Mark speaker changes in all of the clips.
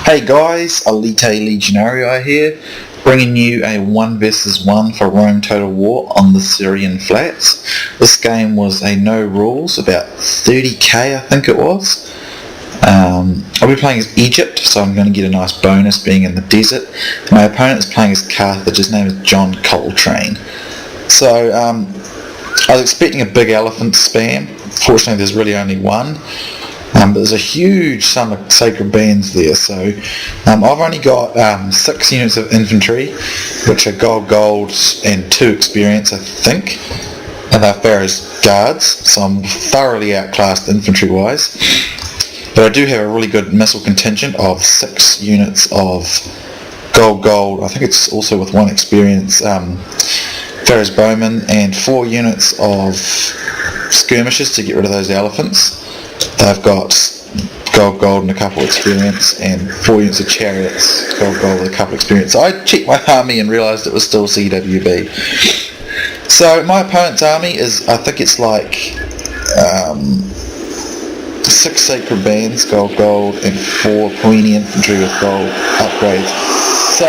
Speaker 1: Hey guys, Elite Legionario here, bringing you a 1 versus 1 for Rome Total War on the Syrian flats. This game was a no rules, about 30k I think it was. I'll be playing as Egypt, so I'm going to get a nice bonus being in the desert. My opponent is playing as Carthage, his name is Johncoltrane. So I was expecting a big elephant spam. Fortunately there's really only one. But there's a huge sum of sacred bands there, so I've only got 6 units of infantry, which are gold, and 2 experience, I think, and they're Pharaoh's guards, so I'm thoroughly outclassed infantry-wise. But I do have a really good missile contingent of 6 units of gold, I think it's also with 1 experience, Pharaoh's bowmen, and 4 units of skirmishers to get rid of those elephants. They've got gold and a couple experience, and 4 units of chariots, gold and a couple experience. So I checked my army and realised it was still CWB. So my opponent's army is, I think it's like 6 sacred bands, gold, and 4 Queenie infantry with gold upgrades. So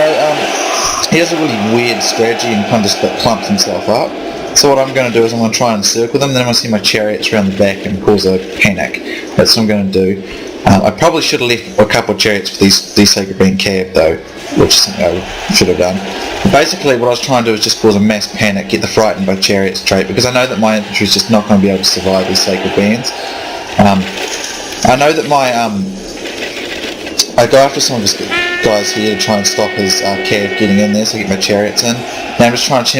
Speaker 1: he has a really weird strategy and kind of just clumps himself up. So what I'm going to do is I'm going to try and encircle them, then I'm going to see my chariots around the back and cause a panic. That's what I'm going to do. I probably should have left a couple of chariots for these sacred band cav though, which is something I should have done. But basically what I was trying to do is just cause a mass panic, get the frightened by chariots trait, because I know that my infantry is just not going to be able to survive these sacred bands. I know that I go after some of his guys here to try and stop his cav getting in there, so I get my chariots in. Now I'm just trying to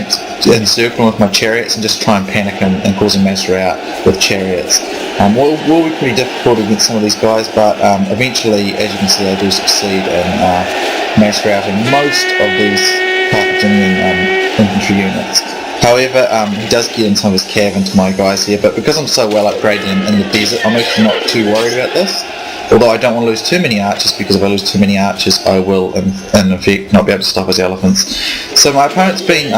Speaker 1: encircle him with my chariots and just try and panic him and cause a mass rout with chariots. Will be pretty difficult against some of these guys, but eventually, as you can see, I do succeed in mass routing most of these Carthaginian infantry units. However, he does get in some of his cav into my guys here, but because I'm so well upgraded in the desert, I'm actually not too worried about this. Although I don't want to lose too many archers, because if I lose too many archers I will in effect not be able to stop his elephants. So my opponent's been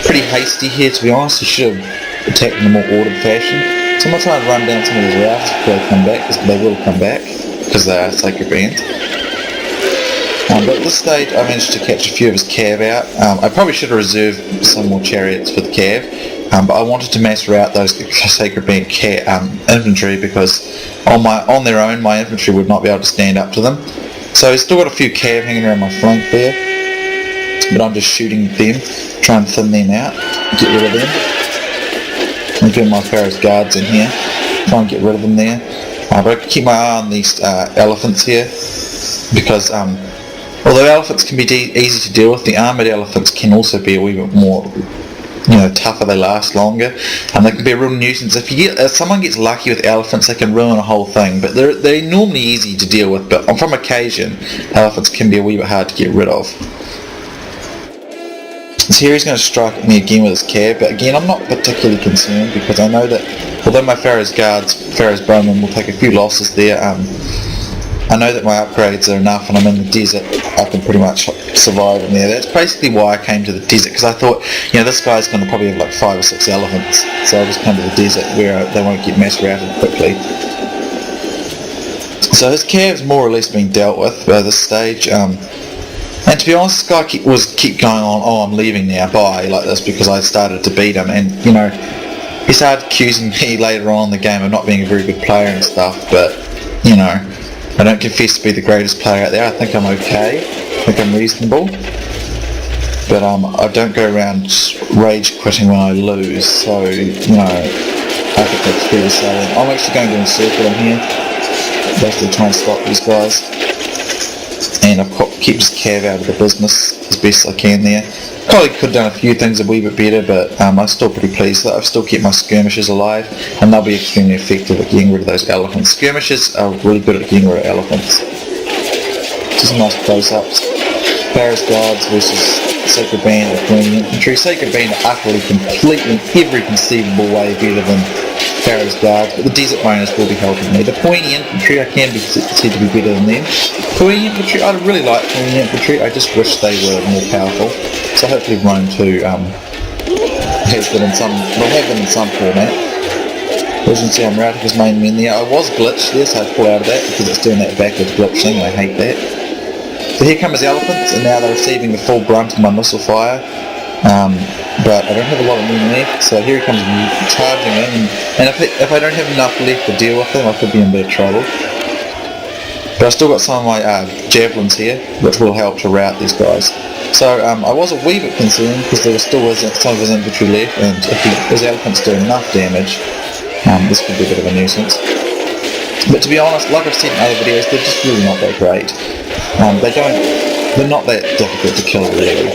Speaker 1: pretty hasty here, to be honest. He should have attacked in a more ordered fashion. So I'm going to try and run down some of his routes before they come back, because they will come back, because they are sacred bands. But at this stage I managed to catch a few of his cav out. I probably should have reserved some more chariots for the cav. But I wanted to mass rout those sacred band infantry, because on their own my infantry would not be able to stand up to them. So he's still got a few cav hanging around my flank there, but I'm just shooting them, trying to thin them out, get rid of them. I'm doing my Pharaoh's guards in here, try and get rid of them there. But I keep my eye on these elephants here, because although elephants can be easy to deal with, the armoured elephants can also be a wee bit more tougher. They last longer, and they can be a real nuisance. If someone gets lucky with elephants, they can ruin a whole thing. But they're normally easy to deal with. But from occasion, elephants can be a wee bit hard to get rid of. So here he's going to strike at me again with his cav, but again I'm not particularly concerned, because I know that although my Pharaoh's guards, Pharaoh's bowmen, will take a few losses there, I know that my upgrades are enough, and I'm in the desert, I can pretty much survive in there. That's basically why I came to the desert, because I thought, this guy's going to probably have like 5 or 6 elephants, so I'll just come to the desert where they won't get mass routed quickly. So his cav's more or less been dealt with by this stage, and to be honest, this guy kept going on, oh I'm leaving now, bye, like this, because I started to beat him, and he started accusing me later on in the game of not being a very good player and stuff, but I don't confess to be the greatest player out there. I think I'm okay. I think I'm reasonable. But I don't go around rage quitting when I lose. So, I think that's fair to say. I'm actually going to encircle him here, basically try and stop these guys. And I've kept his cav out of the business as best I can there. Probably could have done a few things a wee bit better, but I'm still pretty pleased that I've still kept my skirmishers alive, and they'll be extremely effective at getting rid of those elephants. Skirmishers are really good at getting rid of elephants. Just some nice close-ups. Pharaoh's guards versus sacred band of Queen infantry. Sacred band are utterly, completely, every conceivable way better than Pharaoh's guards, but the desert bonus will be helping me. The Pointy infantry I can be said to be better than them. Queen infantry, I really like Queen infantry, I just wish they were more powerful. So hopefully Rome 2 has them in some, will have them in some format. As you can see, I'm routing his main men there. I was glitched there, so I pull out of that because it's doing that backwards glitch thing, and I hate that. So here come his elephants, and now they're receiving the full brunt of my missile fire. But I don't have a lot of men left, so here he comes charging in, and if I don't have enough left to deal with him, I could be in bad trouble. But I've still got some of my javelins here, which will help to rout these guys. So I was a wee bit concerned because there was still some of his infantry left, and if his elephants do enough damage, this could be a bit of a nuisance. But to be honest, like I've said in other videos, they're just really not that great. They're not that difficult to kill really,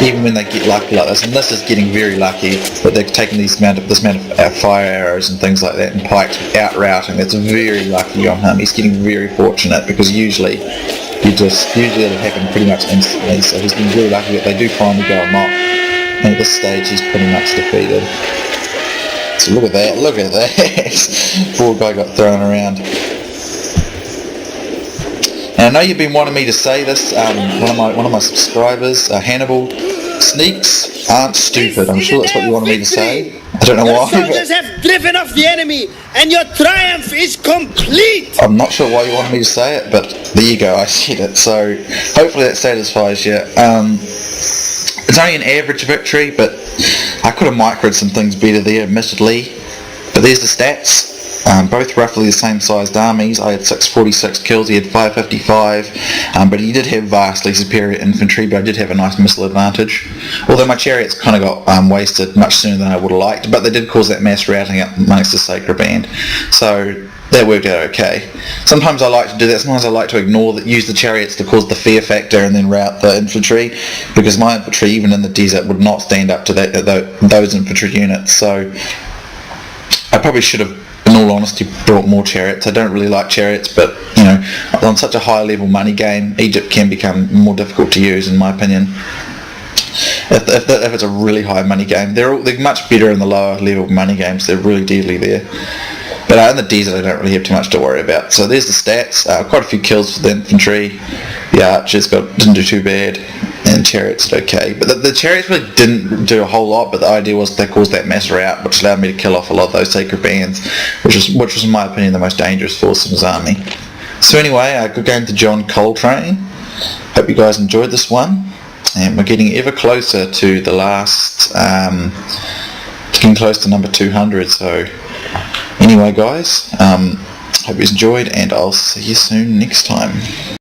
Speaker 1: even when they get lucky like this. And this is getting very lucky that they're taking this amount of fire arrows and things like that and pikes out routing. That's very lucky on him. He's getting very fortunate because usually it'll happen pretty much instantly. So he's been really lucky that they do finally go amok. And at this stage, he's pretty much defeated. So look at that. Poor guy got thrown around. And I know you've been wanting me to say this, one of my subscribers, Hannibal, sneaks aren't stupid. I'm sure that's what you wanted me to say. I don't know why.
Speaker 2: Your soldiers have driven off the enemy, and your triumph is complete.
Speaker 1: I'm not sure why you wanted me to say it, but there you go, I said it. So hopefully that satisfies you. It's only an average victory, but I could have microed some things better there, admittedly. But there's the stats. Both roughly the same sized armies. I had 646 kills, he had 555, but he did have vastly superior infantry, but I did have a nice missile advantage. Although my chariots kind of got wasted much sooner than I would have liked, but they did cause that mass routing amongst the Sacred Band. So that worked out okay. Sometimes I like to do that, sometimes I like to use the chariots to cause the fear factor and then rout the infantry, because my infantry, even in the desert, would not stand up to those infantry units. So I probably should have, in all honesty, brought more chariots. I don't really like chariots, but on such a high level money game, Egypt can become more difficult to use, in my opinion. If it's a really high money game, they're much better in the lower level money games. They're really deadly there. But in the desert, I don't really have too much to worry about. So there's the stats. Quite a few kills for the infantry. The archers didn't do too bad, and chariots did okay. But the chariots really didn't do a whole lot. But the idea was they caused that mass rout, which allowed me to kill off a lot of those sacred bands, which was in my opinion the most dangerous force in his army. So anyway, good game to Johncoltrane. Hope you guys enjoyed this one, and we're getting ever closer to the last, getting close to number 200. So anyway, guys, hope you enjoyed, and I'll see you soon next time.